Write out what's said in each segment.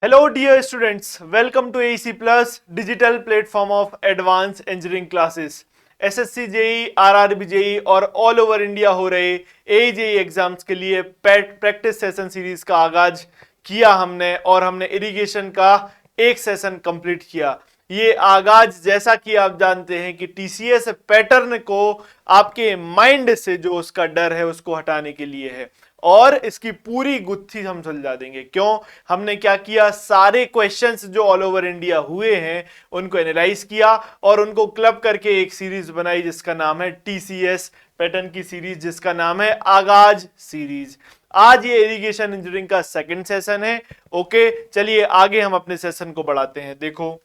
Hello dear students, welcome to AEC Plus digital platform of advanced engineering classes. SSC JE, RRB JE और all over India हो रहे AJE exams के लिए practice session series का आगाज किया हमने और हमने इरिगेशन का एक सेशन कंप्लीट किया। ये आगाज जैसा कि आप जानते हैं कि टीसीएस पैटर्न को आपके माइंड से जो उसका डर है उसको हटाने के लिए है और इसकी पूरी गुत्थी हम सुलझा देंगे। क्यों? हमने क्या किया, सारे क्वेश्चंस जो ऑल ओवर इंडिया हुए हैं उनको एनालाइज किया और उनको क्लब करके एक सीरीज बनाई जिसका नाम है टीसीएस पैटर्न की सीरीज, जिसका नाम है आगाज सीरीज। आज ये इरिगेशन इंजीनियरिंग का सेकंड सेशन है। ओके, चलिए आगे हम अपने सेशन को बढ़ाते हैं। देखो,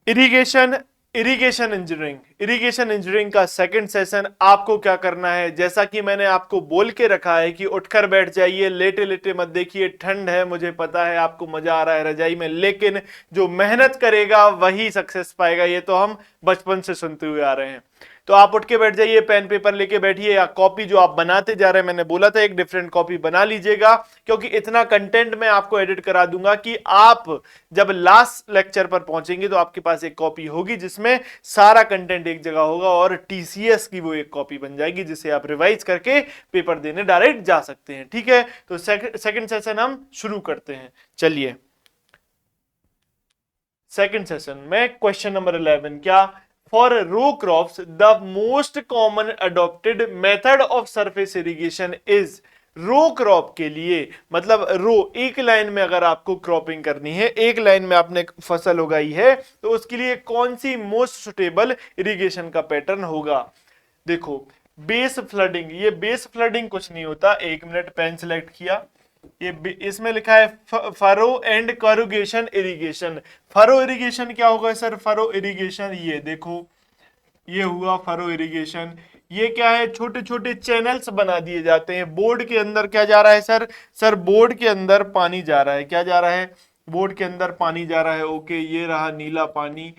इरिगेशन इंजीनियरिंग का सेकंड सेशन आपको क्या करना है, जैसा कि मैंने आपको बोल के रखा है कि उठकर बैठ जाइए, लेटे लेटे मत देखिए। ठंड है, मुझे पता है, आपको मजा आ रहा है रजाई में, लेकिन जो मेहनत करेगा वही सक्सेस पाएगा। ये तो हम बचपन से सुनते हुए आ रहे हैं। तो आप उठ के बैठ जाइए, पेन पेपर लेके बैठिए या कॉपी जो आप बनाते जा रहे हैं, मैंने बोला था एक डिफरेंट कॉपी बना लीजिएगा, क्योंकि इतना कंटेंट मैं आपको एडिट करा दूंगा कि आप जब लास्ट लेक्चर पर पहुंचेंगे तो आपके पास एक कॉपी होगी जिसमें सारा कंटेंट एक जगह होगा और टीसीएस की वो एक कॉपी बन जाएगी जिसे आप रिवाइज करके पेपर देने डायरेक्ट जा सकते हैं। ठीक है, तो सेकंड सेशन हम शुरू करते हैं। चलिए, सेकंड सेशन में क्वेश्चन नंबर 11 क्या, for row crops the most common adopted method of surface irrigation is. Row crop के लिए मतलब रो, एक लाइन में अगर आपको क्रॉपिंग करनी है, एक लाइन में आपने फसल उगाई है, तो उसके लिए कौन सी मोस्ट सुटेबल इरिगेशन का पैटर्न होगा। देखो, बेस फ्लडिंग, ये बेस फ्लडिंग कुछ नहीं होता। एक मिनट, पेन सिलेक्ट किया, ये इसमें लिखा है furrow and corrugation irrigation. Furrow irrigation क्या होगा सर? फरो इरिगेशन, ये देखो, ये हुआ फरो इरिगेशन। ये क्या है? छोटे छोटे चैनल्स बना दिए जाते हैं बोर्ड के अंदर। क्या जा रहा है सर? सर बोर्ड के अंदर पानी जा रहा है। क्या जा रहा है? बोर्ड के अंदर पानी जा रहा है। ओके, ये रहा नीला पानी,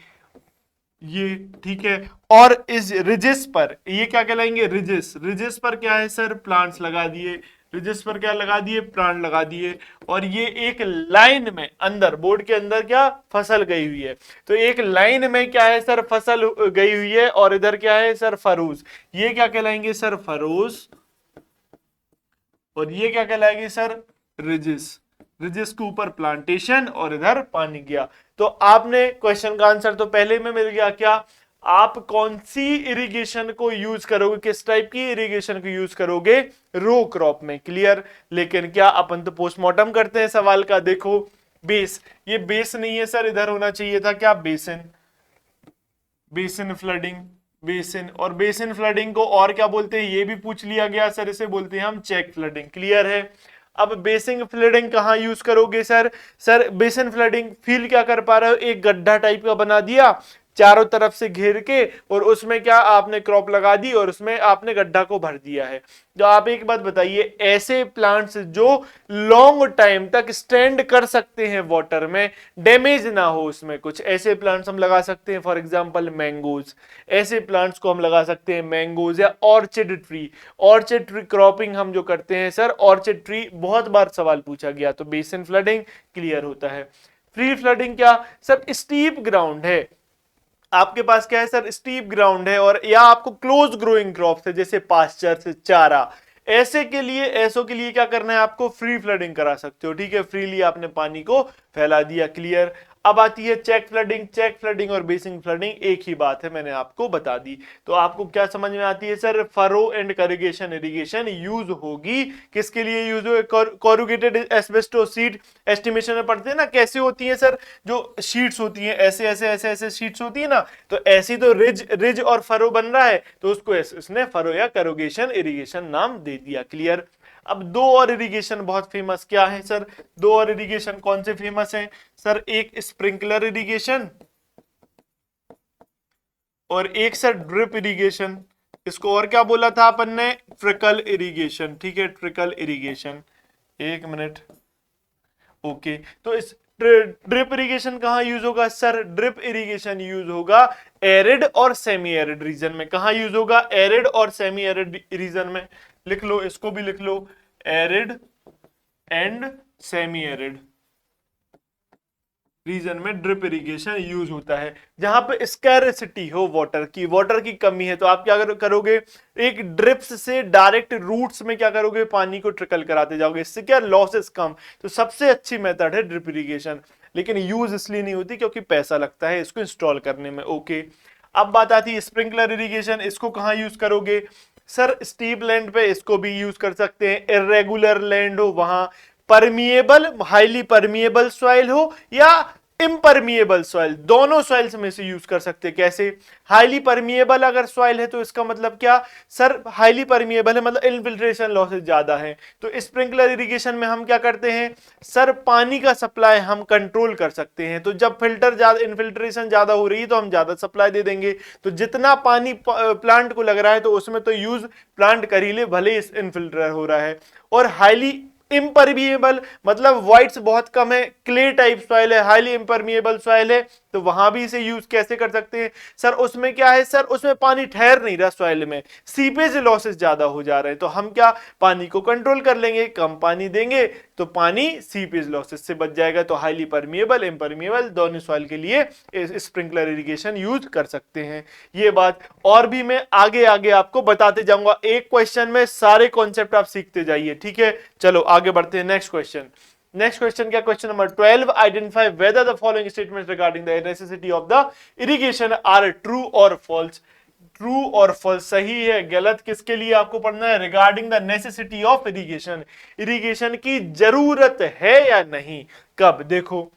ये ठीक है। और इस रिजिस पर, ये क्या कहलाएंगे? रिजिस। रिजिस पर क्या है सर? प्लांट्स लगा दिए। रिजिस पर क्या लगा दिए? प्लांट लगा दिए। और ये एक लाइन में अंदर, बोर्ड के अंदर क्या फसल गई हुई है, तो एक लाइन में क्या है सर? फसल गई हुई है। और इधर क्या है सर? फरोज। ये क्या कहलाएंगे सर? फरोज। और ये क्या कहलाएगी सर? रिजिस। रिजिस के ऊपर प्लांटेशन और इधर पानी गया। तो आपने क्वेश्चन का आंसर तो पहले में मिल गया। क्या आप कौन सी इरिगेशन को यूज करोगे, किस टाइप की इरिगेशन को यूज करोगे? रो क्रॉप में। क्लियर? लेकिन क्या अपन तो पोस्टमार्टम करते हैं सवाल का। देखो, बेस, ये बेस नहीं है सर, इधर होना चाहिए था क्या? बेसिन। Basin flooding, basin. और बेसिन फ्लडिंग को और क्या बोलते हैं ये भी पूछ लिया गया सर, इसे बोलते हैं हम चेक फ्लडिंग। क्लियर है? अब बेसिन फ्लडिंग कहां यूज करोगे sir? Sir basin flooding feel क्या कर पा रहे हो, एक गड्ढा टाइप का बना दिया चारों तरफ से घेर के, और उसमें क्या आपने क्रॉप लगा दी और उसमें आपने गड्ढा को भर दिया है। तो आप एक बात बताइए, ऐसे प्लांट्स जो लॉन्ग टाइम तक स्टैंड कर सकते हैं वाटर में, डैमेज ना हो उसमें कुछ, ऐसे प्लांट्स हम लगा सकते हैं। फॉर एग्जांपल मैंगोज, ऐसे प्लांट्स को हम लगा सकते हैं। मैंगोज या orchid tree, orchid tree cropping हम जो करते हैं सर, ऑर्चिड ट्री बहुत बार सवाल पूछा गया, तो बेसिन फ्लडिंग क्लियर होता है। फ्री फ्लडिंग क्या सर? स्टीप ग्राउंड है आपके पास, क्या है सर? स्टीप ग्राउंड है, और या आपको क्लोज ग्रोइंग क्रॉप्स है जैसे पास्चर से चारा, ऐसे के लिए, ऐसों के लिए क्या करना है आपको? फ्री फ्लडिंग करा सकते हो। ठीक है, फ्रीली आपने पानी को फैला दिया। क्लियर? अब आती है चेक फ्लडिंग। चेक फ्लडिंग और बेसिन फ्लडिंग एक ही बात है, मैंने आपको बता दी। तो आपको क्या समझ में आती है sir? Furrow and corrugation irrigation use होगी। किसके लिए यूज हो? कोरुगेटेड एस्बेस्टोस सीड एस्टिमेशन में पढ़ते हैं ना, कैसे होती है सर? जो शीट्स होती हैं ऐसे ऐसे ऐसे ऐसे शीट्स होती है ना, तो ऐसी तो रिज रिज और फरो बन रहा है, तो उसको इसने फरो या करुगेशन इरिगेशन नाम दे दिया। क्लियर? अब दो और इरिगेशन बहुत फेमस क्या है सर? दो और इरिगेशन कौन से फेमस हैं सर? एक स्प्रिंकलर इरिगेशन और एक सर ड्रिप इरिगेशन। इसको और क्या बोला था अपन ने? Trickle irrigation. ठीक है, ट्रिकल इरिगेशन। एक मिनट। ओके, तो इस ड्रिप इरिगेशन कहां यूज होगा सर? ड्रिप इरिगेशन यूज होगा एरिड और सेमी एरिड रीजन में। कहां यूज होगा? एरिड और सेमी एरिड रीजन में। लिख लो, इसको भी लिख लो, arid and semi arid region में ड्रिप इरिगेशन यूज होता है। जहां पे स्कैरसिटी हो वाटर की कमी है, तो आप क्या करोगे, एक ड्रिप्स से डायरेक्ट रूट्स में क्या करोगे, पानी को ट्रिकल कराते जाओगे, इससे क्या लॉसेस कम। तो सबसे अच्छी मेथड है ड्रिप इरिगेशन, लेकिन यूज इसलिए नहीं होती क्योंकि पैसा लगता है इसको इंस्टॉल करने में। ओके, अब बात आती है स्प्रिंकलर इरिगेशन। इसको कहाँ यूज करोगे सर, स्टीप लैंड पे इसको भी यूज कर सकते हैं, इरेगुलर लैंड हो वहां, परमिएबल हाईली परमिएबल सॉइल हो या इम्परमिएबल सॉइल, दोनों सॉइल्स में से यूज कर सकते हैं। कैसे, हाईली परमिएबल अगर सॉइल है तो इसका मतलब क्या सर, हाईली परमिएबल है मतलब इनफिल्ट्रेशन लॉसेस ज्यादा है। तो स्प्रिंकलर इरिगेशन में हम क्या करते हैं सर, पानी का सप्लाई हम कंट्रोल कर सकते हैं। तो जब फिल्टर ज्यादा, इनफिल्ट्रेशन ज्यादा हो रही है तो हम ज्यादा सप्लाई दे देंगे। तो जितना पानी प्लांट को लग रहा है तो उसमें तो यूज प्लांट कर ही ले, भले ही इनफिल्टर हो रहा है। और हाईली इम्परमिएबल मतलब वाइट्स बहुत कम है, क्ले टाइप सॉइल है, हाईली इम्परमिएबल सॉइल है, तो वहां भी इसे यूज कैसे कर सकते हैं सर, उसमें क्या है सर, उसमें पानी ठहर नहीं रहा सॉइल में, सीपेज लॉसेस ज्यादा हो जा रहे हैं। तो हम क्या पानी को कंट्रोल कर लेंगे, कम पानी देंगे तो पानी सीपेज लॉसेस से बच जाएगा। तो हाईली परमिएबल इम्परमिएबल दोनों सॉइल के लिए स्प्रिंकलर इरिगेशन यूज कर सकते हैं। ये बात और भी मैं आगे आगे आपको बताते जाऊंगा, एक क्वेश्चन में सारे कॉन्सेप्ट आप सीखते जाइए, ठीक है। चलो आगे बढ़ते हैं, नेक्स्ट क्वेश्चन। नेक्स्ट क्वेश्चन क्या, question number 12, identify whether the following statements regarding the necessity of the irrigation are true और फॉल्स। ट्रू और फॉल्स, सही है गलत, किसके लिए आपको पढ़ना है, regarding the necessity of irrigation, irrigation की जरूरत है या नहीं, कब। देखो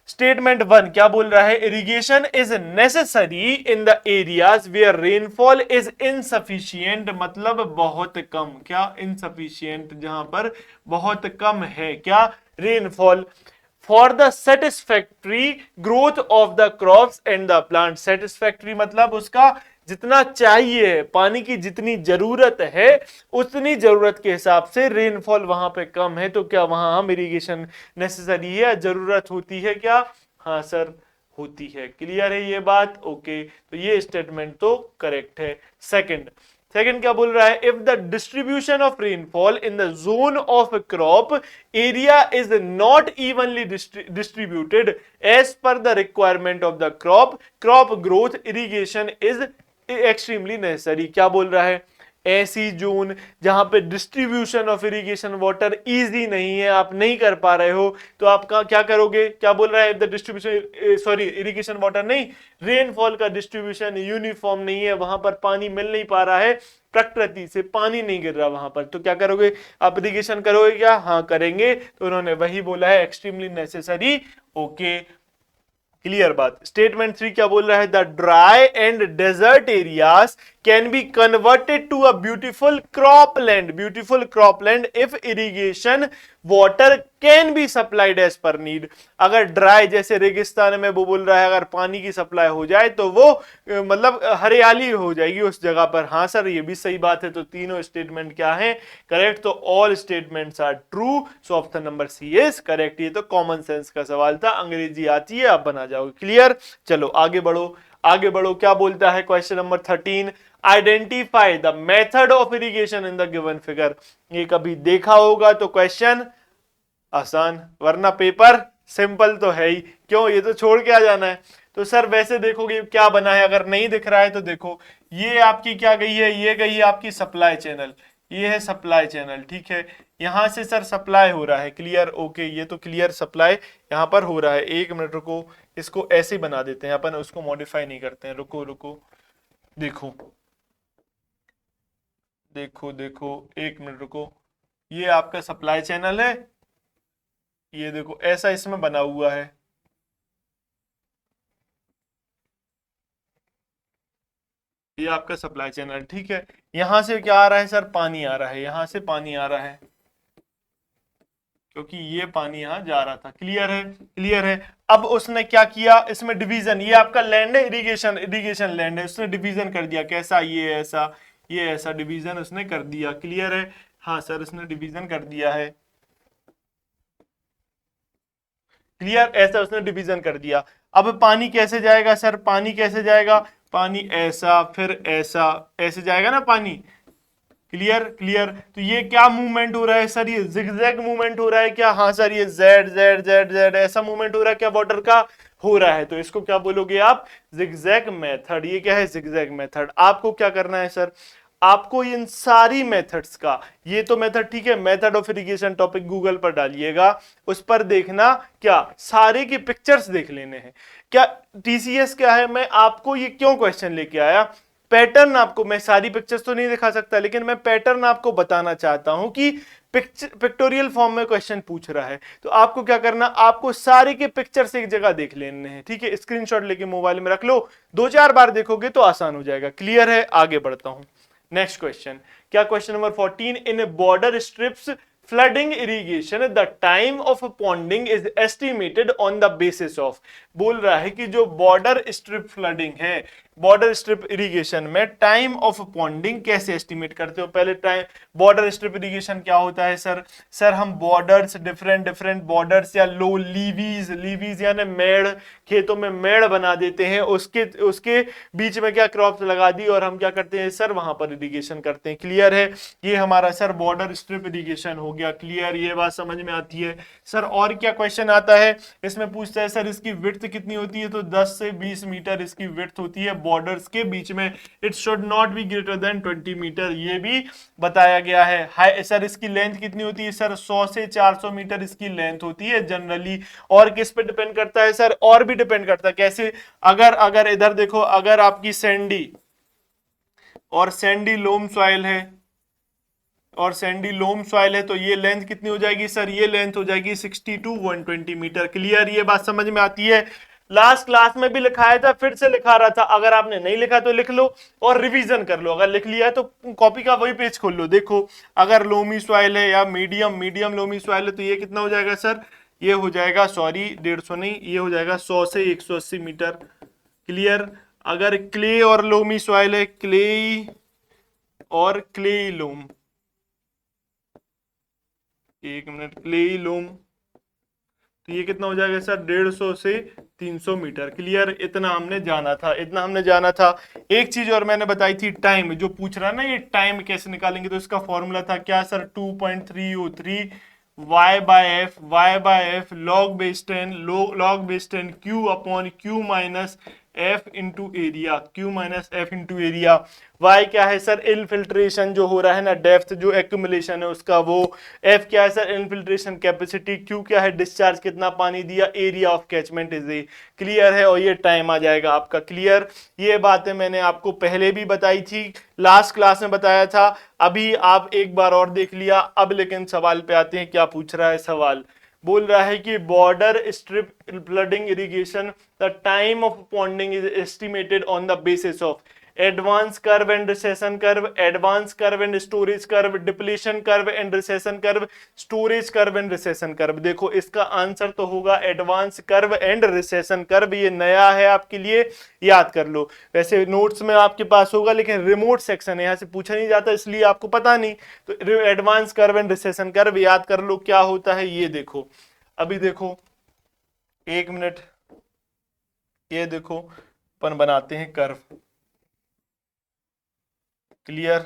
स्टेटमेंट 1 क्या बोल रहा है, irrigation is necessary in the areas where rainfall is insufficient, मतलब बहुत कम, क्या इनसफिशिएंट, जहां पर बहुत कम है क्या rainfall, for the satisfactory growth of the crops and the plant. Satisfactory मतलब उसका जितना चाहिए, पानी की जितनी जरूरत है उतनी जरूरत के हिसाब से रेनफॉल वहां पे कम है, तो क्या वहां हम इरिगेशन नेसेसरी है, जरूरत होती है क्या, हाँ सर होती है। क्लियर है ये बात, ओके। तो ये स्टेटमेंट तो करेक्ट है। सेकंड क्या बोल रहा है, if the distribution of rainfall in the zone of crop area is not evenly distributed as per the requirement of the crop growth irrigation is extremely necessary. क्या बोल रहा है, ऐसी जोन जहां पे distribution of irrigation water easy नहीं है, आप नहीं कर पा रहे हो, तो आप क्या करोगे, क्या बोल रहा है, the distribution sorry irrigation water नहीं, रेनफॉल का डिस्ट्रीब्यूशन यूनिफॉर्म नहीं है, वहां पर पानी मिल नहीं पा रहा है, प्रकृति से पानी नहीं गिर रहा वहां पर, तो क्या करोगे आप, इरिगेशन करोगे क्या, हाँ करेंगे। तो उन्होंने वही बोला है, एक्सट्रीमली नेसेसरी, ओके। क्लियर बात। स्टेटमेंट 3 क्या बोल रहा है, the dry and desert areas can be converted to a beautiful cropland if irrigation water can be supplied as per need. अगर ड्राई जैसे रेगिस्तान में वो बोल रहा है अगर पानी की सप्लाई हो जाए तो वो मतलब हरियाली हो जाएगी उस जगह पर, हाँ सर ये भी सही बात है। तो तीनों स्टेटमेंट क्या है, करेक्ट। तो all statements are true, so option number C is correct. ये तो कॉमन सेंस का सवाल था, अंग्रेजी आती है आप बना जाओगे। क्लियर, चलो आगे बढ़ो क्या बोलता है question number 13, identify the method of irrigation in the given figure. ये कभी देखा होगा तो क्वेश्चन आसान, वरना पेपर सिंपल तो है ही, क्यों ये तो छोड़ के आ जाना है। तो सर वैसे देखोगे क्या बना है, अगर नहीं दिख रहा है तो देखो, ये आपकी क्या गई है, ये गई है आपकी सप्लाई चैनल, ये है सप्लाई चैनल, ठीक है। यहां से सर सप्लाई हो रहा है, क्लियर, ओके। ये तो क्लियर सप्लाई यहां पर हो रहा है। एक मिनट रुको, इसको ऐसे बना देते हैं अपन, उसको मॉडिफाई नहीं करते हैं, रुको देखो एक मिनट रुको। ये आपका सप्लाई चैनल है, ये देखो ऐसा इसमें बना हुआ है, ये आपका सप्लाई चैनल, ठीक है। यहां से क्या आ रहा है सर, पानी आ रहा है, यहां से पानी आ रहा है, क्योंकि ये पानी यहां जा रहा था। क्लियर है। अब उसने क्या किया, इसमें डिवीजन, ये आपका लैंड है, इरिगेशन लैंड है, उसने डिवीजन कर दिया, कैसा, ये ऐसा डिवीजन उसने कर दिया। क्लियर है, हाँ सर उसने डिवीजन कर दिया है, क्लियर, ऐसा उसने डिवीजन कर दिया। अब पानी कैसे जाएगा सर, पानी कैसे जाएगा, पानी ऐसा फिर ऐसा, ऐसे जाएगा ना पानी, क्लियर क्लियर। तो ये क्या मूवमेंट हो रहा है सर, ये जिगजैग मूवमेंट हो रहा है क्या? हाँ सर, ये जेड जेड जेड जेड ऐसा मूवमेंट हो रहा है क्या वाटर का? हो रहा है। तो इसको क्या बोलोगे आप? Zigzag method. ये क्या है? Zigzag method. आपको क्या करना है सर, आपको इन सारी मेथड्स का, ये तो मेथड ठीक है, method of irrigation topic Google पर डालिएगा, उस पर देखना क्या सारे की पिक्चर्स देख लेने हैं। क्या टीसीएस क्या है, मैं आपको ये क्यों क्वेश्चन लेके आया, पैटर्न आपको, मैं सारी पिक्चर्स तो नहीं दिखा सकता लेकिन मैं पैटर्न आपको बताना चाहता हूं कि पिक्टोरियल फॉर्म में क्वेश्चन पूछ रहा है। तो आपको क्या करना, आपको सारे के पिक्चर्स एक जगह देख लेने हैं, ठीक है, स्क्रीनशॉट लेके मोबाइल में रख लो, 2-4 बार देखोगे तो आसान हो जाएगा। क्लियर है? आगे बढ़ता हूं। नेक्स्ट क्वेश्चन, क्या question number 14, in border strips flooding irrigation the time of पॉन्डिंग is estimated on the basis of. बोल रहा है कि जो बॉर्डर स्ट्रिप फ्लडिंग है, बॉर्डर स्ट्रिप इरिगेशन में टाइम ऑफ पॉन्डिंग कैसे एस्टिमेट करते हो? पहले टाइम, बॉर्डर स्ट्रिप इरिगेशन क्या होता है सर? सर हम बॉर्डर्स, डिफरेंट डिफरेंट बॉर्डर्स या लो लीवीज, लीवीज यानी मेड़, खेतों में मेड़ बना देते हैं, उसके उसके बीच में क्या क्रॉप्स लगा दी और हम क्या करते हैं सर, वहां पर इरिगेशन करते हैं। क्लियर है? ये हमारा सर बॉर्डर स्ट्रिप इरिगेशन हो गया। क्लियर? ये बात समझ में आती है सर। और क्या क्वेश्चन आता है इसमें, पूछता है सर इसकी विड्थ कितनी होती है? तो 10 से 20 मीटर इसकी विड्थ होती है बॉर्डर्स के बीच में। It should not be greater than 20 meter, ये भी बताया गया है। हाई सर इसकी लेंथ कितनी होती है सर? 100 से 400 मीटर इसकी लेंथ होती है जनरली। और किस पे डिपेंड करता है सर? और भी डिपेंड करता है। कैसे? अगर अगर इधर देखो, अगर आपकी सैंडी और सैंडी लोम सॉइल है, और सैंडी लोम सॉइल है, तो ये लेंथ कितनी हो जाएगी सर? ये लेंथ हो जाएगी 60 टू 120 मीटर। क्लियर? ये बात समझ में आती है? लास्ट क्लास में भी लिखाया था, फिर से लिखा रहा था, अगर आपने नहीं लिखा तो लिख लो और रिवीजन कर लो। अगर लिख लिया है तो कॉपी का वही पेज खोल लो। देखो, अगर लोमी सॉइल है या मीडियम मीडियम लोमी सॉइल है तो ये कितना हो जाएगा सर? ये हो जाएगा, सॉरी 150 नहीं, ये हो जाएगा 100 से 180 मीटर। क्लियर? अगर क्ले और लोमी सॉइल है, क्ले और क्ले लोम, एक मिनट, क्ले लोम, तो ये कितना हो जाएगा सर? 150 से 300 मीटर। क्लियर? इतना हमने जाना था, इतना हमने जाना था। एक चीज और मैंने बताई थी, टाइम जो पूछ रहा है ना, ये टाइम कैसे निकालेंगे, तो इसका फॉर्मूला था क्या sir? 2.303 y/f log base 10 log base 10 q upon q minus F into area, Q minus F into area. Y क्या है सर? इनफिल्ट्रेशन जो हो रहा है ना, डेप्थ जो एक्यूमुलेशन है उसका वो। एफ क्या है सर? Infiltration capacity. क्यू क्या है? डिस्चार्ज कितना पानी दिया, area of catchment is a. Clear है? और ये टाइम आ जाएगा आपका। क्लियर? ये बातें मैंने आपको पहले भी बताई थी, लास्ट क्लास में बताया था, अभी आप एक बार और देख लिया। अब लेकिन सवाल पे आते हैं, क्या पूछ रहा है सवाल? बोल रहा है कि border strip flooding irrigation the time of पॉन्डिंग is estimated on the basis of advance curve and recession curve, advance curve and storage curve, depletion curve and recession curve, storage curve and recession curve. देखो इसका answer तो होगा advance curve and recession curve. ये नया है आपके लिए, याद कर लो। वैसे नोट्स में आपके पास होगा लेकिन रिमोट सेक्शन है, यहां से पूछा नहीं जाता इसलिए आपको पता नहीं। तो advance curve and recession curve याद कर लो क्या होता है। ये देखो, अभी देखो, एक मिनट, ये देखो, अपन बनाते हैं कर्व। क्लियर?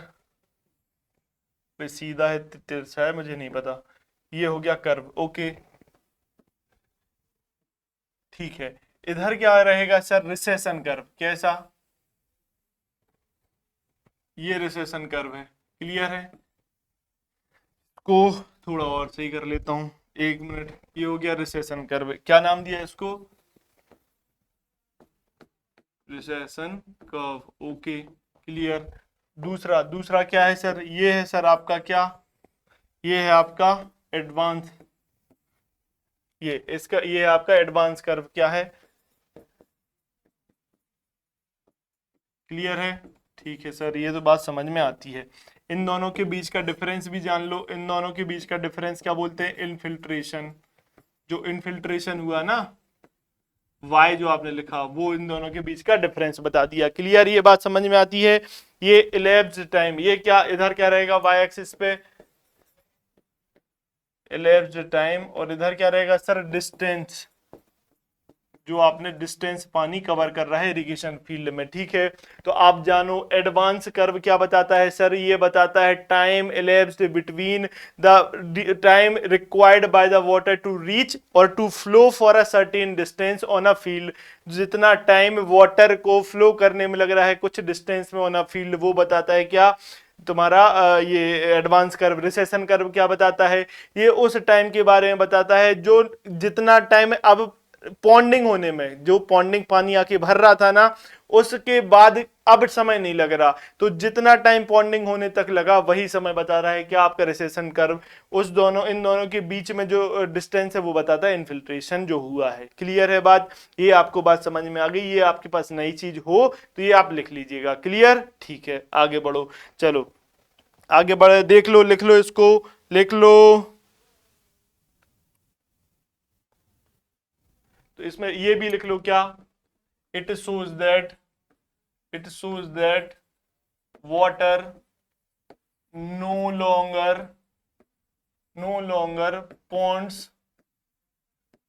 सीधा है तिरछा है मुझे नहीं पता। ये हो गया कर्व। ओके, ठीक है। इधर क्या रहेगा सर? Recession curve. कैसा? ये रिसेशन कर्व है। क्लियर है? को थोड़ा और सही कर लेता हूं, एक मिनट। ये हो गया रिसेशन कर्व। क्या नाम दिया इसको? Recession curve. Okay, clear. दूसरा, दूसरा क्या है सर? ये है सर आपका क्या? ये है आपका एडवांस, ये इसका, ये है आपका एडवांस कर्व। क्या है? क्लियर है? ठीक है सर, ये तो बात समझ में आती है। इन दोनों के बीच का डिफरेंस भी जान लो। इन दोनों के बीच का डिफरेंस क्या बोलते हैं? इनफिल्ट्रेशन। जो इनफिल्ट्रेशन हुआ ना, y जो आपने लिखा, वो इन दोनों के बीच का डिफरेंस बता दिया। क्लियर? ये बात समझ में आती है? ये इलेप्स्ड टाइम, ये क्या इधर क्या रहेगा y एक्सिस पे? Elapsed time. और इधर क्या रहेगा सर? डिस्टेंस। जो आपने डिस्टेंस पानी कवर कर रहा है इरिगेशन फील्ड में, ठीक है। तो आप जानो एडवांस कर्व क्या बताता है सर, ये बताता है time elapsed between the time required by the water to reach or to flow for a certain distance on a field. जितना टाइम वाटर को फ्लो करने में लग रहा है कुछ डिस्टेंस में ऑन अ फील्ड, वो बताता है क्या तुम्हारा ये एडवांस कर्व। रिसेशन कर्व क्या बताता है, ये उस टाइम के बारे में बताता है जो जितना टाइम अब पॉन्डिंग होने में, जो पॉन्डिंग पानी आके भर रहा था ना, उसके बाद अब समय नहीं लग रहा, तो जितना टाइम पॉन्डिंग होने तक लगा वही समय बता रहा है क्या आपका रिसेशन कर्व। उस दोनों इन दोनों के बीच में जो डिस्टेंस है वो बताता है इन्फिल्ट्रेशन जो हुआ है। क्लियर है बात, ये आपको बात समझ में आ गई। ये आपके पास नई चीज हो तो ये आप लिख लीजिएगा। क्लियर, ठीक है, आगे बढ़ो। चलो आगे बढ़े, देख लो, लिख लो, इसको लिख लो। तो इसमें ये भी लिख लो क्या, it shows that water no longer ponds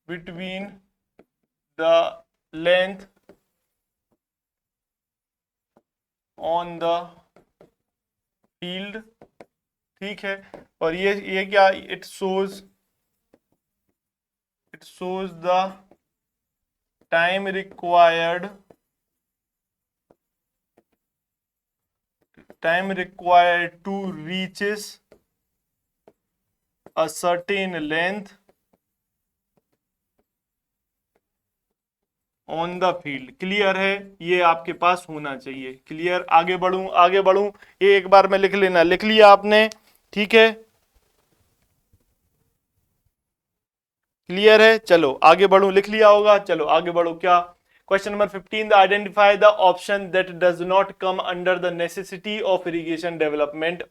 between the length on the field, ठीक है। और ये क्या, it shows the time required to reaches a certain length on the field. Clear है, ये आपके पास होना चाहिए। क्लियर, आगे बढ़ूं, ये एक बार में लिख लेना। लिख लिया आपने, ठीक है, क्लियर है। चलो आगे बढ़ूं, लिख लिया होगा। चलो आगे बढ़ो, क्या question number 15, identify the option that does not come under the necessity of irrigation development.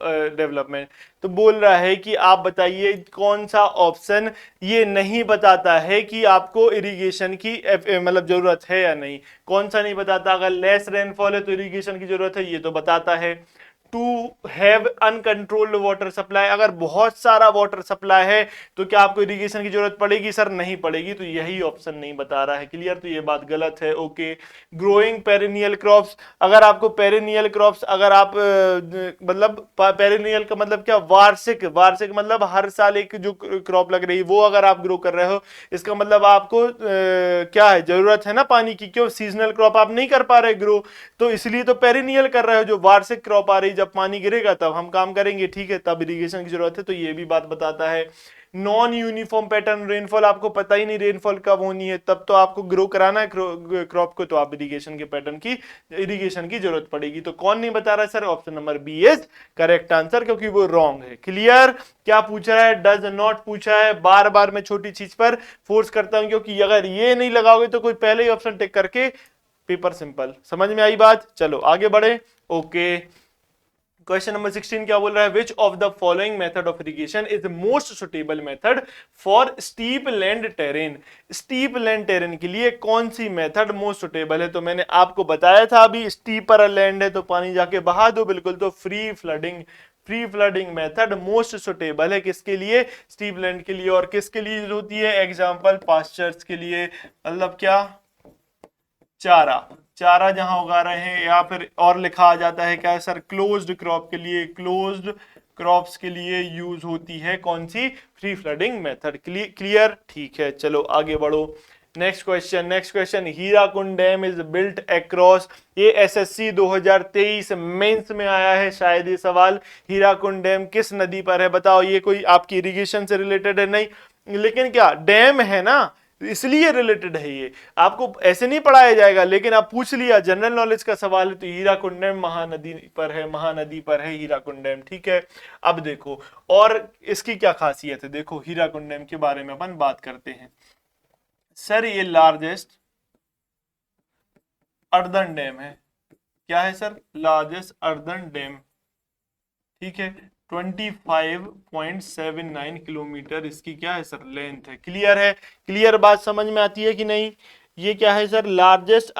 तो बोल रहा है कि आप बताइए कौन सा ऑप्शन ये नहीं बताता है कि आपको इरिगेशन की मतलब जरूरत है या नहीं। कौन सा नहीं बताता, अगर लेस रेनफॉल है तो इरिगेशन की जरूरत है, ये तो बताता है। To have uncontrolled water supply, अगर बहुत सारा वाटर सप्लाई है तो क्या आपको इरिगेशन की जरूरत पड़ेगी सर, नहीं पड़ेगी, तो यही ऑप्शन नहीं बता रहा है। क्लियर, तो ये बात गलत है। ओके, ग्रोइंग पेरिनियल क्रॉप्स, अगर आपको पेरिनियल क्रॉप्स, अगर आप मतलब पेरिनियल का मतलब क्या, वार्षिक मतलब हर साल एक जो क्रॉप लग रही है वो अगर आप ग्रो कर रहे हो, इसका मतलब आपको क्या है, जरूरत है ना पानी की, क्यों सीजनल क्रॉप आप नहीं कर पा रहे ग्रो, तो इसलिए तो पेरिनियल कर रहे हो, जो वार्षिक क्रॉप आ रही, जब पानी गिरेगा तब हम काम करेंगे, ठीक है, तब इरिगेशन की जरूरत है, तो ये भी बात बताता है। नॉन यूनिफॉर्म पैटर्न रेनफॉल, आपको पता ही नहीं रेनफॉल कब होनी है, तब तो आपको ग्रो कराना है क्रॉप को, तो आप इरिगेशन के पैटर्न की इरिगेशन की जरूरत पड़ेगी। तो कौन नहीं बता रहा sir, option number B is correct answer, क्योंकि वो रॉन्ग है। क्लियर, क्या पूछा है, डज नॉट पूछा है। बार बार मैं छोटी चीज पर फोर्स करता हूं, क्योंकि अगर ये नहीं लगाओगे तो कोई पहले ही ऑप्शन टिक करके, पेपर सिंपल। समझ में आई बात, चलो आगे बढ़े। ओके, क्वेश्चन नंबर 16 क्या बोल रहा है, which of the following method of irrigation is most suitable method for steep land terrain. Steep land terrain के लिए कौन सी मेथड मोस्ट सुटेबल है, तो मैंने आपको बताया था अभी, स्टीपर लैंड है तो पानी जाके बहा दो बिल्कुल, तो free flooding method most suitable है किसके लिए, स्टीप लैंड के लिए। और किसके लिए यूज होती है, एग्जांपल पास्चर्स के लिए, मतलब क्या, चारा जहां उगा रहे हैं, या फिर और लिखा आ जाता है क्या सर, क्लोज्ड क्रॉप के लिए, क्लोज्ड क्रॉप्स के लिए यूज होती है कौन सी, फ्री फ्लडिंग मेथड। क्लियर, ठीक है, चलो आगे बढ़ो। Next question, Hirakud dam is built across, ये एसएससी 2023 मेंस में आया है शायद ये सवाल, हीराकुंड डैम किस नदी पर है, बताओ। ये कोई आपकी इरिगेशन से रिलेटेड है नहीं, लेकिन क्या डैम है ना, इसलिए रिलेटेड है ये, आपको ऐसे नहीं पढ़ाया जाएगा, लेकिन आप पूछ लिया, जनरल नॉलेज का सवाल है, तो हीराकुंड डैम महानदी पर है हीराकुंड डैम, ठीक है। अब देखो, और इसकी क्या खासियत है, देखो हीराकुंड डैम के बारे में अपन बात करते हैं। सर ये लार्जेस्ट अर्दन डैम है, क्या है सर, लार्जेस्ट अर्दन डैम, ठीक है। 25.79 किलोमीटर इसकी क्या है सर, लेंथ है। क्लियर है, क्लियर बात समझ में आती है कि नहीं। ये क्या है सर, लार्जेस्ट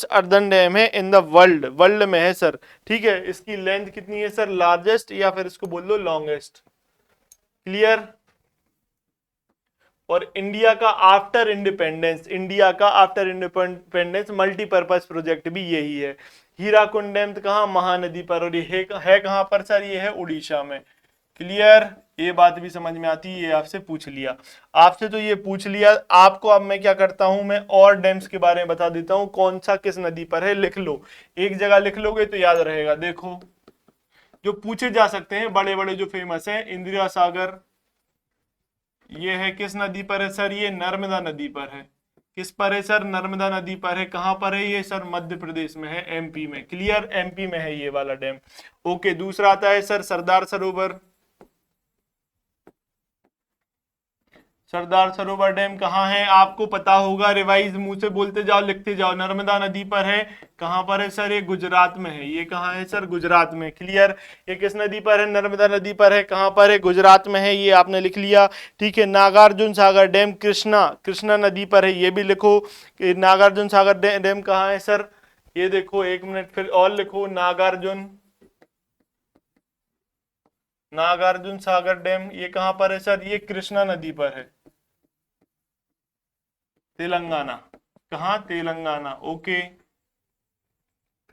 अर्दन डैम है इन द वर्ल्ड में है सर, ठीक है। इसकी लेंथ कितनी है सर, लार्जेस्ट, या फिर इसको बोल दो लॉन्गेस्ट। क्लियर, और इंडिया का आफ्टर इंडिपेंडेंस मल्टीपर्पज प्रोजेक्ट भी यही है। हीराकुंड डैम कहाँ, महानदी पर, और ये है कहाँ पर सर, ये है उड़ीसा में। क्लियर, ये बात भी समझ में आती है, ये आपसे पूछ लिया। आपसे तो ये पूछ लिया, आपको अब मैं क्या करता हूं, मैं और डैम्स के बारे में बता देता हूं, कौन सा किस नदी पर है, लिख लो, एक जगह लिख लोगे तो याद रहेगा। देखो जो पूछे जा सकते हैं बड़े बड़े जो फेमस है, इंदिरा सागर, ये है किस नदी पर है सर, ये नर्मदा नदी पर है। किस पर है सर, नर्मदा नदी पर है। कहां पर है ये सर, मध्य प्रदेश में है, एमपी में। क्लियर, एमपी में है ये वाला डैम। ओके, दूसरा आता है सर सरदार सरोवर। सरदार सरोवर डैम कहाँ है, आपको पता होगा, रिवाइज मुंह से बोलते जाओ, लिखते जाओ। नर्मदा नदी पर है। कहां पर है सर, ये गुजरात में है। ये कहाँ है सर, गुजरात में। क्लियर, ये किस नदी पर है, नर्मदा नदी पर है। कहां पर है, गुजरात में है, ये आपने लिख लिया। ठीक है, नागार्जुन सागर डैम कृष्णा कृष्णा नदी पर है, ये भी लिखो कि नागार्जुन सागर डैम कहाँ है सर। ये देखो, एक मिनट फिर और लिखो, नागार्जुन सागर डैम ये कहां पर है सर, ये कृष्णा नदी पर है, तेलंगाना। कहाँ, तेलंगाना। ओके,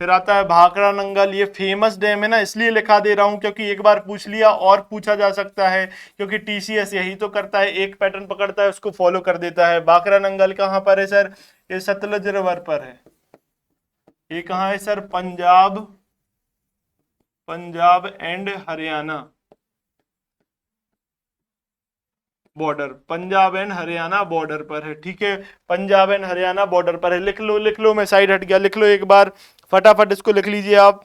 फिर आता है भाखड़ा नंगल, ये फेमस डैम है ना, इसलिए लिखा दे रहा हूं क्योंकि एक बार पूछ लिया और पूछा जा सकता है, क्योंकि टीसीएस यही तो करता है, एक पैटर्न पकड़ता है उसको फॉलो कर देता है। भाखड़ा नंगल कहाँ पर है सर, ये सतलज रिवर पर है। ये कहाँ है sir, Punjab and Haryana border, Punjab and Haryana border पर है। ठीक है, पंजाब एंड हरियाणा बॉर्डर पर है। लिख लो लिख लो, मैं साइड हट गया, लिख लो एक बार फटाफट, इसको लिख लीजिए आप।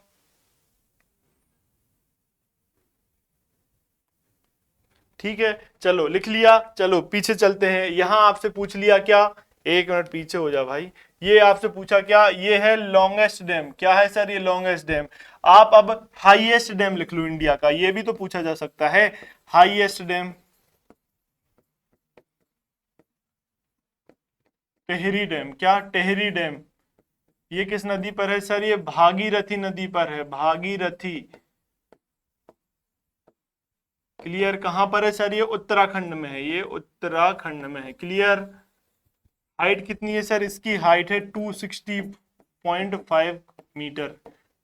ठीक है, चलो लिख लिया। चलो पीछे चलते हैं, यहां आपसे पूछ लिया क्या, एक मिनट पीछे हो जा भाई। ये आपसे पूछा क्या, ये है लॉन्गेस्ट डैम। क्या है सर, ये लॉन्गेस्ट डैम। आप अब हाईएस्ट डैम लिख लो इंडिया का, ये भी तो पूछा जा सकता है। Highest dam, Tehri dam. क्या, टेहरी डैम। ये किस नदी पर है सर, ये भागीरथी नदी पर है, भागीरथी। क्लियर, कहां पर है सर, ये उत्तराखंड में है, ये उत्तराखंड में है। क्लियर, हाइट कितनी है सर, इसकी हाइट है 260.5 मीटर,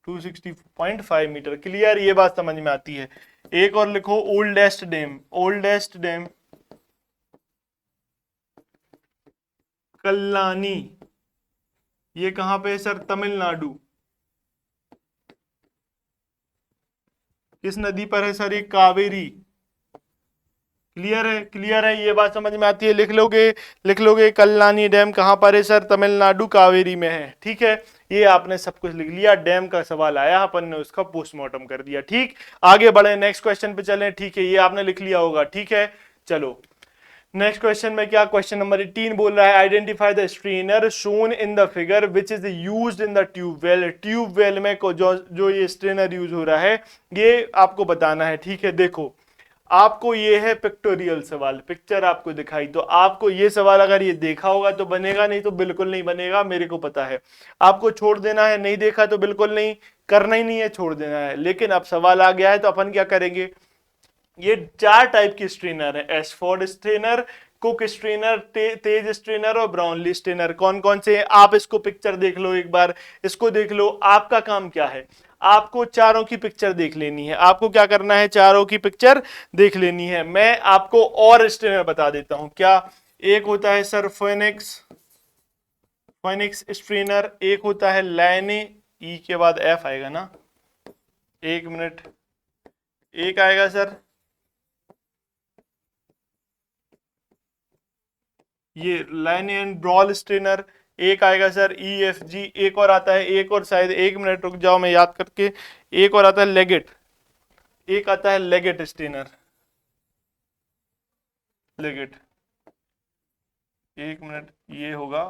260.5 मीटर। क्लियर, ये बात समझ में आती है। एक और लिखो, ओल्डेस्ट डैम, ओल्डेस्ट डैम कल्लानी, ये कहां पे है सर, तमिलनाडु। किस नदी पर है सर, ये कावेरी। क्लियर है, क्लियर है, ये बात समझ में आती है। लिख लोगे कल्लानी डैम कहां पर है सर, तमिलनाडु कावेरी में है। ठीक है, ये आपने सब कुछ लिख लिया, डैम का सवाल आया, अपन ने उसका पोस्टमार्टम कर दिया। ठीक, आगे बढ़े, नेक्स्ट क्वेश्चन पे चलें। ठीक है, ये आपने लिख लिया होगा। ठीक है, चलो नेक्स्ट क्वेश्चन में क्या, क्वेश्चन नंबर 18 बोल रहा है, identify the strainer shown in the figure which is used in the tubewell. Tubewell में जो ये स्ट्रेनर यूज हो रहा है, ये आपको बताना है। ठीक है, देखो आपको ये है पिक्टोरियल सवाल, पिक्चर आपको दिखाई, तो आपको ये सवाल अगर ये देखा होगा तो बनेगा, नहीं तो बिल्कुल नहीं बनेगा, मेरे को पता है। आपको छोड़ देना है, नहीं देखा तो बिल्कुल नहीं करना ही नहीं है, छोड़ देना है। लेकिन अब सवाल आ गया है तो अपन क्या करेंगे, ये 4 टाइप की स्ट्रेनर है, एशफोर्ड स्ट्रेनर, कुक स्ट्रेनर, तेज स्ट्रेनर और ब्राउनली स्ट्रेनर। कौन कौन से हैं, आप इसको पिक्चर देख लो एक बार, इसको देख लो। आपका काम क्या है, आपको चारों की पिक्चर देख लेनी है। आपको क्या करना है, चारों की पिक्चर देख लेनी है। मैं आपको और स्ट्रेनर बता देता हूं। क्या, एक होता है सर फोनिक्स, फोनिक्स स्ट्रेनर, एक होता है लैने, ई के बाद एफ आएगा ना, एक मिनट, एक आएगा सर ये लाइन एंड ब्रॉल स्ट्रेनर, एक आएगा सर EFG, एक और आता है, एक और शायद, एक मिनट रुक जाओ मैं याद करके, एक और आता है लेगेट, एक आता है लेगेट स्ट्रेनर, लेगेट, एक मिनट, ये होगा।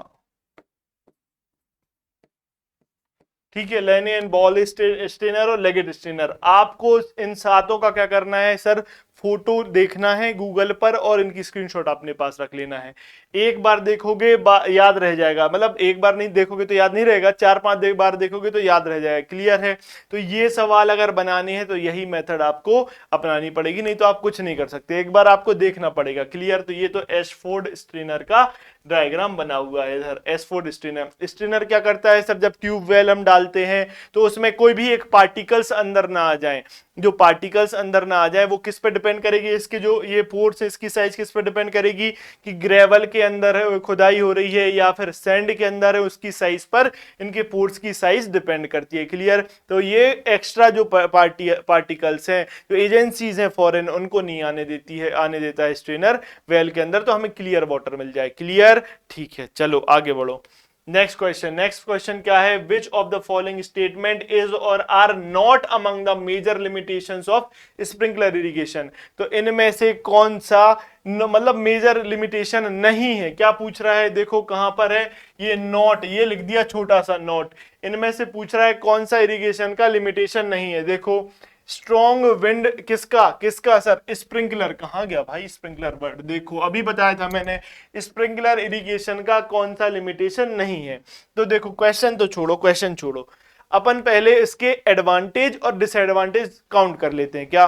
ठीक है, लेनी एंड बॉल स्ट्रेनर और लेगेट स्ट्रेनर। आपको इन सातों का क्या करना है सर, फोटो देखना है गूगल पर और इनकी स्क्रीनशॉट अपने पास रख लेना है। एक बार देखोगे याद रह जाएगा, मतलब एक बार नहीं देखोगे तो याद नहीं रहेगा, 4-5 बार देखोगे तो याद रह जाएगा। क्लियर है? तो ये सवाल अगर बनाने हैं तो यही मेथड आपको अपनानी पड़ेगी, नहीं तो आप कुछ नहीं कर सकते, एक बार आपको देखना पड़ेगा। क्लियर? तो ये तो एशफोर्ड स्ट्रेनर का डायग्राम बना हुआ है इधर। एशफोर्ड स्ट्रेनर, स्ट्रेनर क्या करता है सर, जब ट्यूबवेल हम डालते हैं तो उसमें कोई भी एक पार्टिकल्स अंदर ना आ जाए, जो पार्टिकल्स अंदर ना आ जाए वो किस पे डिपेंड करेगी, इसके जो ये पोर्स है इसकी साइज किस पे डिपेंड करेगी, कि ग्रेवल के अंदर है खुदाई हो रही है या फिर सैंड के अंदर है, उसकी साइज पर इनके पोर्स की साइज डिपेंड करती है। क्लियर? तो ये एक्स्ट्रा जो पार्टिकल्स हैं, जो एजेंसीज हैं फॉरेन, उनको नहीं आने देता है स्ट्रेनर वेल के अंदर, तो हमें क्लियर वाटर मिल जाए। क्लियर? ठीक है, चलो आगे बढ़ो। नेक्स्ट क्वेश्चन क्या है, which of the following statement is or are not among the major limitations of sprinkler irrigation. तो इनमें से कौन सा मतलब मेजर लिमिटेशन नहीं है, क्या पूछ रहा है, देखो कहां पर है, ये नॉट, ये लिख दिया छोटा सा नॉट। इनमें से पूछ रहा है कौन सा इरिगेशन का लिमिटेशन नहीं है। देखो स्ट्रॉन्ग विंड किसका सर, स्प्रिंकलर। कहां गया भाई स्प्रिंकलर वर्ड, देखो अभी बताया था मैंने, स्प्रिंकलर इरिगेशन का कौन सा लिमिटेशन नहीं है। तो देखो क्वेश्चन छोड़ो, अपन पहले इसके एडवांटेज और डिसएडवांटेज काउंट कर लेते हैं। क्या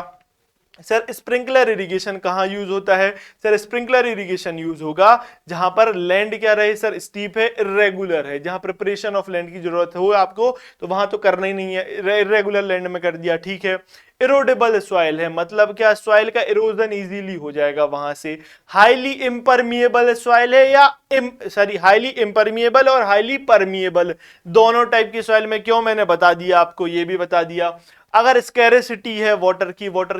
सर स्प्रिंकलर इरिगेशन कहां यूज होता है, सर स्प्रिंकलर इरिगेशन यूज होगा जहां पर लैंड क्या रहे सर, स्टीप है, इरेगुलर है, जहां प्रिपरेशन ऑफ लैंड की जरूरत हो आपको तो वहां तो करना ही नहीं है, इरेगुलर लैंड में कर दिया। ठीक है, इरोडेबल सॉइल है, मतलब क्या, सॉइल का इरोजन इजीली हो जाएगा वहां से। हाईली इम्परमिएबल सॉइल है या हाईली इम्परमिएबल और हाईली परमिएबल, दोनों टाइप की सॉइल में। क्यों, मैंने बता दिया आपको, ये भी बता दिया। अगर स्कैरेसिटी है वाटर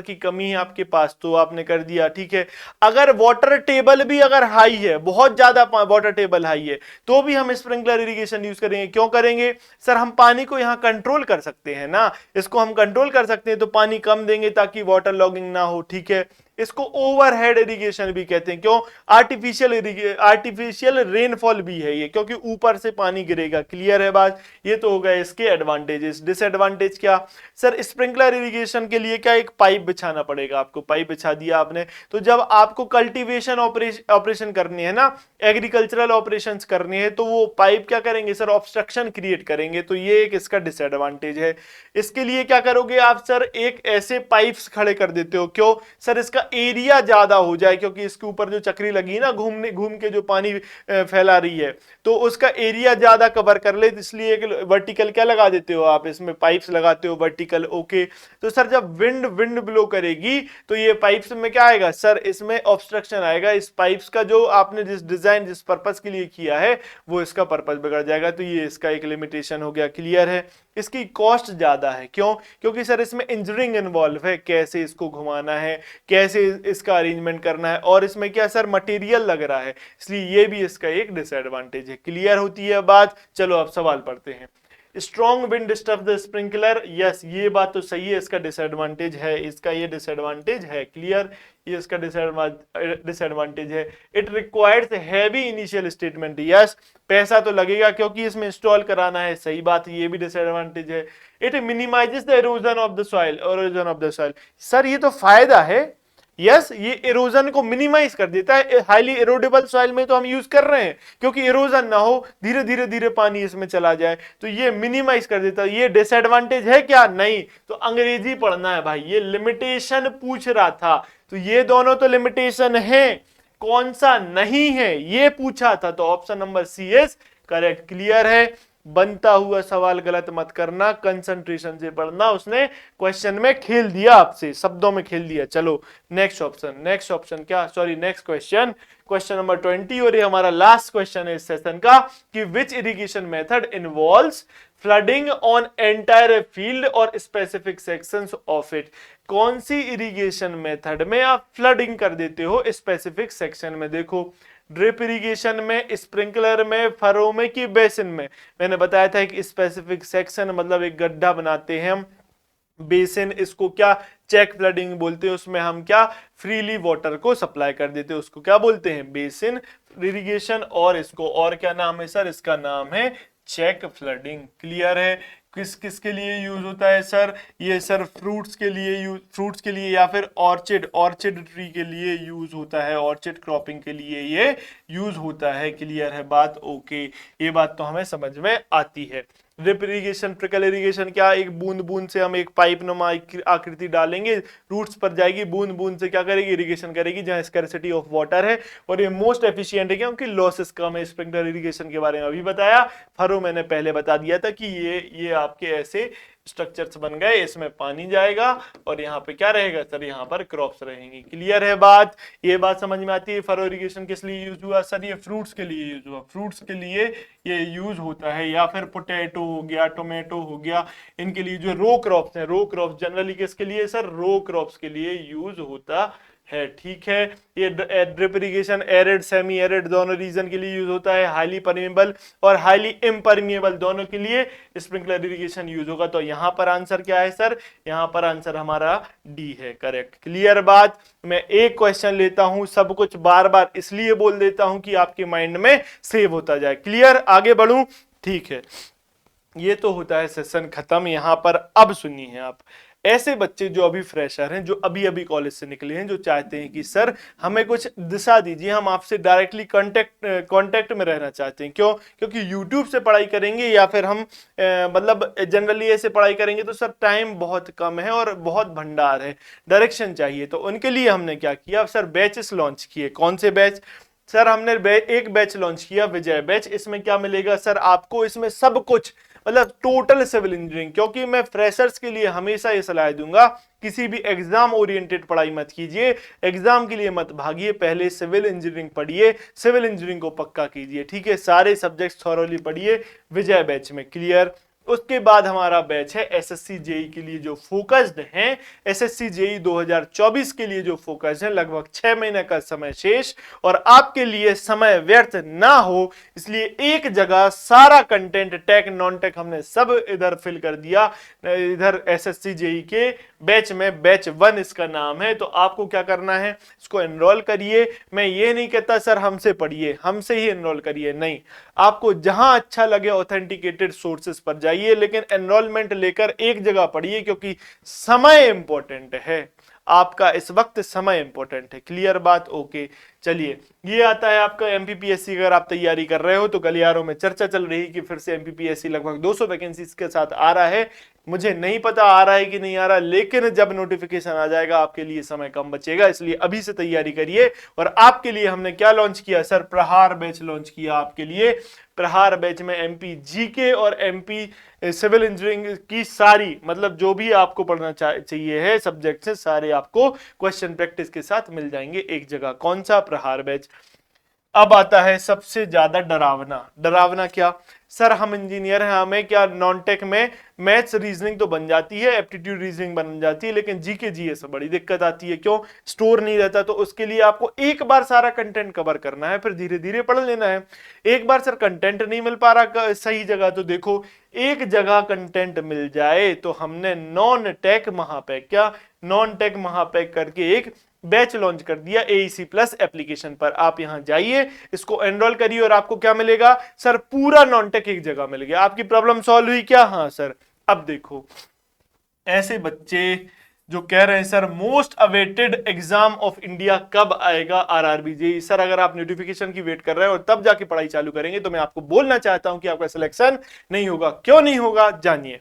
की कमी है आपके पास तो आपने कर दिया। ठीक है, अगर वाटर टेबल भी अगर हाई है, बहुत ज्यादा वाटर टेबल हाई है, तो भी हम स्प्रिंकलर इरिगेशन यूज करेंगे। क्यों करेंगे सर, हम पानी को यहां कंट्रोल कर सकते हैं ना, इसको हम कंट्रोल कर सकते हैं, तो पानी कम देंगे ताकि वाटर लॉगिंग ना हो। ठीक है, इसको ओवरहेड इरिगेशन भी कहते हैं। क्यों, आर्टिफिशियल रेनफॉल भी है ये, क्योंकि ऊपर से पानी गिरेगा। क्लियर है बात? ये तो हो गए इसके एडवांटेजेस। डिसएडवांटेज क्या सर, स्प्रिंकलर इरिगेशन के लिए क्या, एक पाइप बिछाना पड़ेगा आपको, पाइप बिछा दिया आपने, तो जब आपको कल्टीवेशन ऑपरेशन करनी है ना, एग्रीकल्चरल ऑपरेशंस करनी है, तो वो पाइप क्या करेंगे सर, ऑब्स्ट्रक्शन क्रिएट करेंगे, तो ये एक इसका डिसएडवांटेज है। इसके लिए क्या करोगे आप सर, एक ऐसे पाइप्स खड़े कर देते हो। क्यों सर, इसका एरिया ज्यादा हो जाए, क्योंकि इसके ऊपर जो चक्री लगी है ना, घूम के जो पानी फैला रही है, तो उसका एरिया ज्यादा कवर कर ले, इसलिए एक वर्टिकल क्या लगा देते हो आप, इसमें पाइप्स लगाते हो वर्टिकल। ओके, तो सर जब विंड ब्लो करेगी तो ये पाइप्स में क्या आएगा सर, इसमें ऑब्स्ट्रक्शन आएगा। इस पाइप्स का जो आपने जिस डिजाइन जिस पर्पस के लिए किया है वो इसका पर्पस बिगड़ जाएगा, तो ये इसका एक लिमिटेशन हो गया। क्लियर है? इसकी कॉस्ट ज्यादा है। क्यों, क्योंकि सर इसमें इंजीनियरिंग इन्वॉल्व है, कैसे इसको घुमाना है, कैसे इसका अरेंजमेंट करना है, और इसमें क्या सर मटेरियल लग रहा है, इसलिए ये भी इसका एक डिसएडवांटेज है। क्लियर होती है बात? चलो अब सवाल पढ़ते हैं। Strong wind disturb the sprinkler, yes ये बात तो सही है, इसका डिसएडवांटेज है, इसका ये डिसएडवांटेज है। क्लियर? ये इसका डिसएडवांटेज है। It requires heavy initial statement, yes पैसा तो लगेगा क्योंकि इसमें इंस्टॉल कराना है, सही बात, ये भी डिसएडवांटेज है। It minimises the erosion of the soil, sir ये तो फायदा है, यस ये इरोजन को मिनिमाइज कर देता है। हाईली इरोडेबल सॉइल में तो हम यूज कर रहे हैं क्योंकि इरोजन ना हो, धीरे धीरे पानी इसमें चला जाए, तो ये मिनिमाइज कर देता है। ये डिसएडवांटेज है क्या? नहीं, तो अंग्रेजी पढ़ना है भाई, ये लिमिटेशन पूछ रहा था, तो ये दोनों तो लिमिटेशन है, कौन सा नहीं है ये पूछा था, तो option number C is correct. Clear है? बनता हुआ सवाल गलत मत करना, कंसंट्रेशन से पढ़ना। उसने क्वेश्चन में खेल दिया, आपसे शब्दों में खेल दिया। चलो नेक्स्ट ऑप्शन क्या, सॉरी नेक्स्ट क्वेश्चन नंबर 20, और ये हमारा लास्ट क्वेश्चन है इस सेशन का, कि which irrigation method involves flooding on entire field or specific sections of it. कौन सी इरिगेशन मेथड में आप फ्लडिंग कर देते हो स्पेसिफिक सेक्शन में? देखो ड्रिप इरिगेशन में, स्प्रिंकलर में, फरो में कि बेसिन में। मैंने बताया था एक स्पेसिफिक सेक्शन मतलब एक गड्ढा बनाते हैं हम, बेसिन इसको क्या चेक फ्लडिंग बोलते हैं, उसमें हम क्या फ्रीली वाटर को सप्लाई कर देते हैं, उसको क्या बोलते हैं, बेसिन इरिगेशन। और इसको और क्या नाम है सर, इसका नाम है चेक फ्लडिंग। क्लियर है? किस किस के लिए यूज होता है सर? ये सर फ्रूट्स के लिए फ्रूट्स के लिए या फिर ऑर्चिड ट्री के लिए यूज होता है, ऑर्चिड क्रॉपिंग के लिए ये यूज होता है। क्लियर है बात? ओके, ये बात तो हमें समझ में आती है। ड्रिप इरिगेशन, ट्रिकल इरिगेशन क्या? एक बूंद बूंद से हम एक पाइप नुमा आकृति डालेंगे, रूट्स पर जाएगी, बूंद बूंद से क्या करेगी? इरिगेशन करेगी जहां स्कैर्सिटी ऑफ वाटर है, और ये मोस्ट एफिशिएंट है क्योंकि लॉसेस कम है। स्प्रिंकलर इरिगेशन के बारे में अभी बताया, फरो मैंने पहले बता दिया था कि ये आपके ऐसे स्ट्रक्चर्स बन गए, इसमें पानी जाएगा और यहाँ पे क्या रहेगा सर? यहाँ पर क्रॉप्स रहेंगी। क्लियर है बात? ये बात समझ में आती है। फरो इरिगेशन किस लिए यूज हुआ सर? ये फ्रूट्स के लिए यूज हुआ, फ्रूट्स के लिए ये यूज होता है। या फिर पोटैटो हो गया, टोमेटो हो गया, इनके लिए जो रो क्रॉप्स हैं, रो क्रॉप्स जनरली किसके लिए सर? रो क्रॉप्स के लिए यूज होता है। ठीक है, ये drip irrigation arid semi arid दोनों रीजन के लिए यूज होता है। हाईली परमेबल और हाईली इम्परमेबल दोनों के लिए स्प्रिंकलर इरिगेशन यूज होगा। तो यहां पर आंसर क्या है सर? यहां पर आंसर हमारा डी है, करेक्ट। क्लियर बात? मैं एक क्वेश्चन लेता हूं, सब कुछ बार बार इसलिए बोल देता हूं कि आपके माइंड में सेव होता जाए। क्लियर? आगे बढ़ूं? ठीक है, ये तो होता है सेशन खत्म। यहां पर अब सुनिए आप, ऐसे बच्चे जो अभी फ्रेशर हैं, जो अभी अभी कॉलेज से निकले हैं, जो चाहते हैं कि सर हमें कुछ दिशा दीजिए, हम आपसे डायरेक्टली कांटेक्ट में रहना चाहते हैं। क्यों? क्योंकि यूट्यूब से पढ़ाई करेंगे या फिर हम मतलब जनरली ऐसे पढ़ाई करेंगे तो सर टाइम बहुत कम है और बहुत भंडार है, डायरेक्शन चाहिए। तो उनके लिए हमने क्या किया सर? बैचेस लॉन्च किए। कौन से बैच सर? हमने एक बैच लॉन्च किया, विजय बैच। इसमें क्या मिलेगा सर आपको? इसमें सब कुछ, मतलब टोटल सिविल इंजीनियरिंग। क्योंकि मैं फ्रेशर्स के लिए हमेशा ये सलाह दूंगा, किसी भी एग्जाम ओरिएंटेड पढ़ाई मत कीजिए, एग्जाम के लिए मत भागिए, पहले सिविल इंजीनियरिंग पढ़िए, सिविल इंजीनियरिंग को पक्का कीजिए। ठीक है, सारे सब्जेक्ट्स थॉरोली पढ़िए विजय बैच में। क्लियर? उसके बाद हमारा बैच है एसएससी जेई के लिए जो फोकस्ड हैं, एसएससी जेई 2024 के लिए जो फोकस्ड है। लगभग 6 महीने का समय शेष, और आपके लिए समय व्यर्थ ना हो इसलिए एक जगह सारा कंटेंट, टेक नॉन टेक, हमने सब इधर फिल कर दिया इधर एसएससी जेई के बैच में। बैच 1 इसका नाम है। तो आपको क्या करना है? इसको एनरोल करिए। मैं ये नहीं कहता सर हमसे पढ़िए, हमसे ही एनरोल करिए, नहीं, आपको जहां अच्छा लगे ऑथेंटिकेटेड सोर्सेस पर जाइए, लेकिन एनरोलमेंट लेकर एक जगह पढ़िए, क्योंकि समय इंपॉर्टेंट है। आपका इस वक्त समय इंपॉर्टेंट है। क्लियर बात? ओके, चलिए, ये आता है आपका एमपीपीएससी। अगर आप तैयारी कर रहे हो तो गलियारों में चर्चा चल रही कि फिर से एमपीपीएससी लगभग 200 वैकेंसीज के साथ आ रहा है। मुझे नहीं पता आ रहा है कि नहीं आ रहा, लेकिन जब नोटिफिकेशन आ जाएगा आपके लिए समय कम बचेगा, इसलिए अभी से तैयारी करिए। और आपके लिए हमने क्या लॉन्च किया सर? प्रहार बैच लॉन्च किया आपके लिए। प्रहार बैच में एमपी जीके और एमपी सिविल इंजीनियरिंग की सारी, मतलब जो भी आपको पढ़ना चाहिए है सब्जेक्ट से, सारे आपको क्वेश्चन प्रैक्टिस के साथ मिल जाएंगे एक जगह। कौन सा? प्रहार बैच। अब आता है सबसे ज्यादा डरावना। डरावना क्या सर? हम इंजीनियर हैं, हमें क्या नॉन टेक में मैथ्स रीजनिंग तो बन जाती है, एप्टीट्यूड रीजनिंग बन जाती है, लेकिन जीके जीएस बड़ी दिक्कत आती है। क्यों? स्टोर नहीं रहता। तो उसके लिए आपको एक बार सारा कंटेंट कवर करना है, फिर धीरे धीरे पढ़ लेना है। एक बार सर कंटेंट नहीं मिल पा रहा सही जगह, तो देखो एक जगह कंटेंट मिल जाए तो हमने नॉन टेक महापैक, क्या नॉन टेक महापैक करके एक बैच लॉन्च कर दिया एईसी प्लस एप्लीकेशन पर। आप यहां जाइए, इसको एनरोल करिए और आपको क्या मिलेगा सर? पूरा नॉन टेक एक जगह मिल गया। आपकी प्रॉब्लम सॉल्व हुई क्या? हाँ सर। अब देखो, ऐसे बच्चे जो कह रहे हैं sir most awaited exam of India कब आएगा? RRB JEE. सर अगर आप नोटिफिकेशन की वेट कर रहे हैं और तब जाके पढ़ाई चालू करेंगे तो मैं आपको बोलना चाहता हूं कि आपका सिलेक्शन नहीं होगा। क्यों नहीं होगा? जानिए।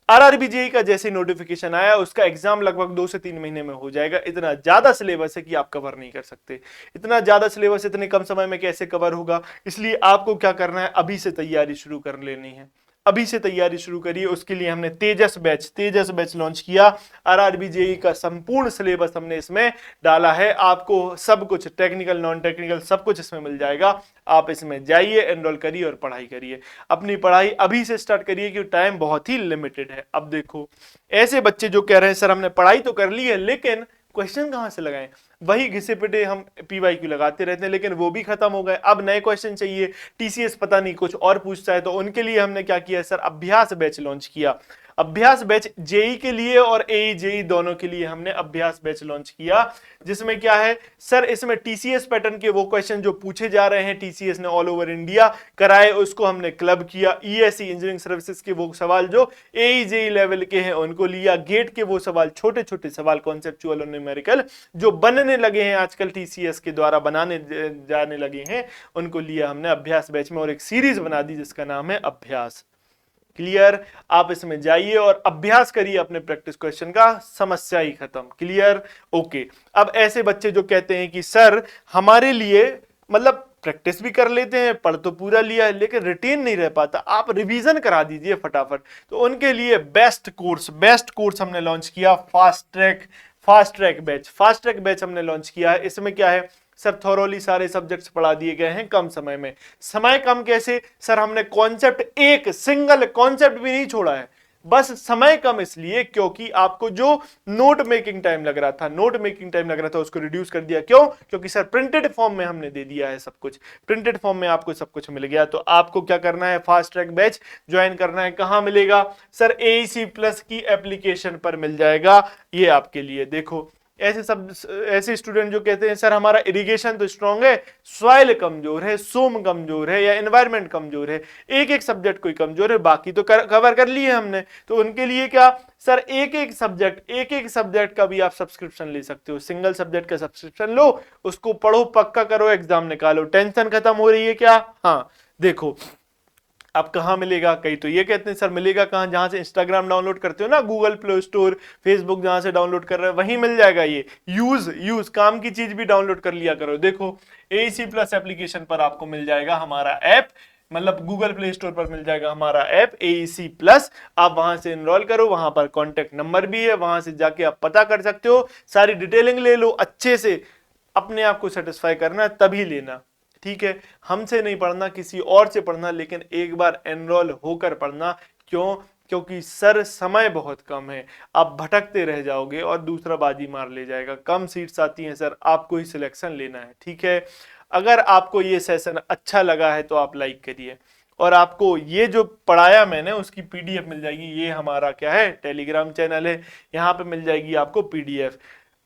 आरआरबी जेईई का जैसे नोटिफिकेशन आया, उसका एग्जाम लगभग 2 से 3 महीने में हो जाएगा। इतना ज्यादा सिलेबस है कि आप कवर नहीं कर सकते। इतना ज्यादा सिलेबस इतने कम समय में कैसे कवर होगा? इसलिए आपको क्या करना है? अभी से तैयारी शुरू कर लेनी है। अभी से तैयारी शुरू करिए। उसके लिए हमने तेजस बैच लॉन्च किया। आरआरबी जेईई का संपूर्ण सिलेबस हमने इसमें डाला है। आपको सब कुछ, टेक्निकल नॉन टेक्निकल सब कुछ इसमें मिल जाएगा। आप इसमें जाइए, एनरोल करिए और पढ़ाई करिए। अपनी पढ़ाई अभी से स्टार्ट करिए क्योंकि टाइम बहुत ही लिमिटेड है। अब देखो, ऐसे बच्चे जो कह रहे हैं सर हमने पढ़ाई तो कर ली है, लेकिन क्वेश्चन कहां से लगाएं? वही घिसे पिटे हम पीवाईक्यू लगाते रहते हैं, लेकिन वो भी खत्म हो गए। अब नए क्वेश्चन चाहिए। टीसीएस पता नहीं कुछ और पूछता है, तो उनके लिए हमने क्या किया सर? अभ्यास बैच लॉन्च किया। अभ्यास बैच जेई के लिए और एई जेई दोनों के लिए हमने अभ्यास बैच लॉन्च किया, जिसमें क्या है सर, इसमें टीसीएस पैटर्न के वो क्वेश्चन जो पूछे जा रहे हैं, टीसीएस ने ऑल ओवर इंडिया कराए, उसको हमने क्लब किया। ईएससी इंजीनियरिंग सर्विसेज के वो सवाल जो एई जेई लेवल के हैं उनको लिया। गेट के वो सवाल, छोटे छोटे सवाल कॉन्सेप्चुअल और न्यूमेरिकल जो बनने लगे हैं आजकल, टीसीएस के द्वारा बनाने जाने लगे हैं, उनको लिया हमने अभ्यास बैच में और एक सीरीज बना दी जिसका नाम है अभ्यास। क्लियर? आप इसमें जाइए और अभ्यास करिए अपने प्रैक्टिस क्वेश्चन का, समस्या ही खत्म। क्लियर? ओके। अब ऐसे बच्चे जो कहते हैं कि सर हमारे लिए मतलब प्रैक्टिस भी कर लेते हैं, पढ़ तो पूरा लिया है लेकिन रिटेन नहीं रह पाता, आप रिवीजन करा दीजिए फटाफट, तो उनके लिए बेस्ट कोर्स हमने लॉन्च किया, फास्ट ट्रैक बैच हमने लॉन्च किया है। इसमें क्या है सर, थोरोली सारे सब्जेक्ट्स पढ़ा दिए गए हैं कम समय में। समय कम कैसे सर, हमने कॉन्सेप्ट, एक सिंगल कॉन्सेप्ट भी नहीं छोड़ा है, बस समय कम इसलिए क्योंकि आपको जो नोट मेकिंग टाइम लग रहा था उसको रिड्यूस कर दिया। क्यों? क्योंकि सर प्रिंटेड फॉर्म में हमने दे दिया है सब कुछ, प्रिंटेड फॉर्म में आपको सब कुछ मिल गया। तो आपको क्या करना है, फास्ट ट्रैक बैच ज्वाइन करना है। कहां मिलेगा सर? एईसी प्लस की एप्लीकेशन पर मिल जाएगा। ये आपके लिए देखो, ऐसे स्टूडेंट जो कहते हैं सर हमारा इरिगेशन तो स्ट्रांग है, सॉइल कमजोर है, सोम कमजोर है या एनवायरनमेंट कमजोर है, एक सब्जेक्ट कोई कमजोर है, बाकी तो कवर कर लिए हमने, तो उनके लिए क्या सर, एक सब्जेक्ट का भी आप सब्सक्रिप्शन ले सकते हो। सिंगल सब्जेक्ट का सब्सक्रिप्शन लो, उसको पढ़ो, पक्का करो, एग्जाम निकालो, टेंशन खत्म हो रही है क्या? हाँ देखो अब कहां मिलेगा, कई तो ये कहते हैं सर मिलेगा कहां, जहां से इंस्टाग्राम डाउनलोड करते हो ना, गूगल प्ले स्टोर, फेसबुक जहां से डाउनलोड कर रहे हो वहीं मिल जाएगा। ये यूज काम की चीज भी डाउनलोड कर लिया करो। देखो एईसी प्लस एप्लीकेशन पर आपको मिल जाएगा हमारा ऐप, मतलब गूगल प्ले स्टोर पर मिल जाएगा हमारा ऐप एईसी प्लस। आप वहां से एनरोल करो, वहां पर कॉन्टेक्ट नंबर भी है, वहां से जाके आप पता कर सकते हो, सारी डिटेलिंग ले लो अच्छे से। अपने आप को सेटिस्फाई करना है तभी लेना, ठीक है? हमसे नहीं पढ़ना, किसी और से पढ़ना, लेकिन एक बार एनरोल होकर पढ़ना। क्यों? क्योंकि सर समय बहुत कम है, आप भटकते रह जाओगे और दूसरा बाजी मार ले जाएगा। कम सीट्स आती हैं सर, आपको ही सिलेक्शन लेना है, ठीक है? अगर आपको ये सेशन अच्छा लगा है तो आप लाइक करिए, और आपको ये जो पढ़ाया मैंने उसकी पीडीएफ मिल जाएगी। ये हमारा क्या है, टेलीग्राम चैनल है, यहाँ पे मिल जाएगी आपको पीडीएफ।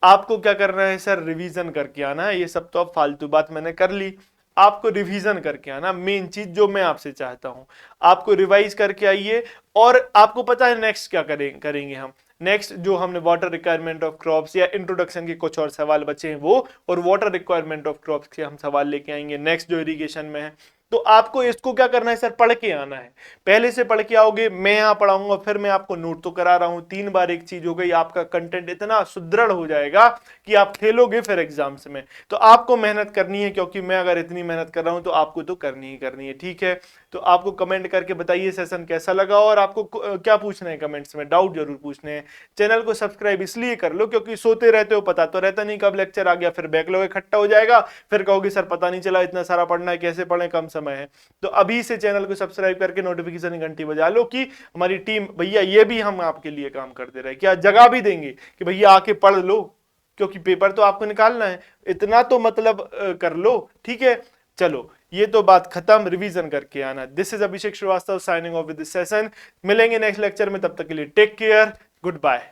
आपको क्या करना है सर, रिवीजन करके आना है। ये सब तो अब फालतू बात मैंने कर ली, आपको रिवीजन करके आना, मेन चीज जो मैं आपसे चाहता हूं, आपको रिवाइज करके आइए। और आपको पता है नेक्स्ट क्या करेंगे हम? नेक्स्ट जो हमने वाटर रिक्वायरमेंट ऑफ क्रॉप्स या इंट्रोडक्शन के कुछ और सवाल बचे हैं वो, और वाटर रिक्वायरमेंट ऑफ क्रॉप्स के हम सवाल लेके आएंगे नेक्स्ट जो इरिगेशन में है। तो आपको इसको क्या करना है सर, पढ़ के आना है। पहले से पढ़ के आओगे, मैं यहाँ पढ़ाऊंगा, फिर मैं आपको नोट तो करा रहा हूं, 3 बार एक चीज हो गई, आपका कंटेंट इतना सुदृढ़ हो जाएगा कि आप खेलोगे फिर एग्जाम्स में। तो आपको मेहनत करनी है, क्योंकि मैं अगर इतनी मेहनत कर रहा हूं तो आपको तो करनी ही करनी है, ठीक है? तो आपको कमेंट करके बताइए सेशन कैसा लगा, और आपको क्या पूछना है कमेंट्स में, डाउट जरूर पूछने हैं। चैनल को सब्सक्राइब इसलिए कर लो क्योंकि सोते रहते हो, पता तो रहता नहीं कब लेक्चर आ गया, फिर बैकलॉग इकट्ठा हो जाएगा, फिर कहोगे सर पता नहीं चला, इतना सारा पढ़ना है, कैसे पढ़ें, कम समय है। तो अभी से चैनल को सब्सक्राइब करके नोटिफिकेशन घंटी बजा लो कि हमारी टीम, भैया ये भी हम आपके लिए काम कर दे रहे हैं, क्या जगह भी देंगे कि भैया आके पढ़ लो, क्योंकि पेपर तो आपको निकालना है, इतना तो मतलब कर लो, ठीक है? चलो ये तो बात खत्म, रिवीजन करके आना। This is Abhishek Shrivastava signing off with this session. मिलेंगे नेक्स्ट लेक्चर में, तब तक के लिए टेक केयर, गुड बाय।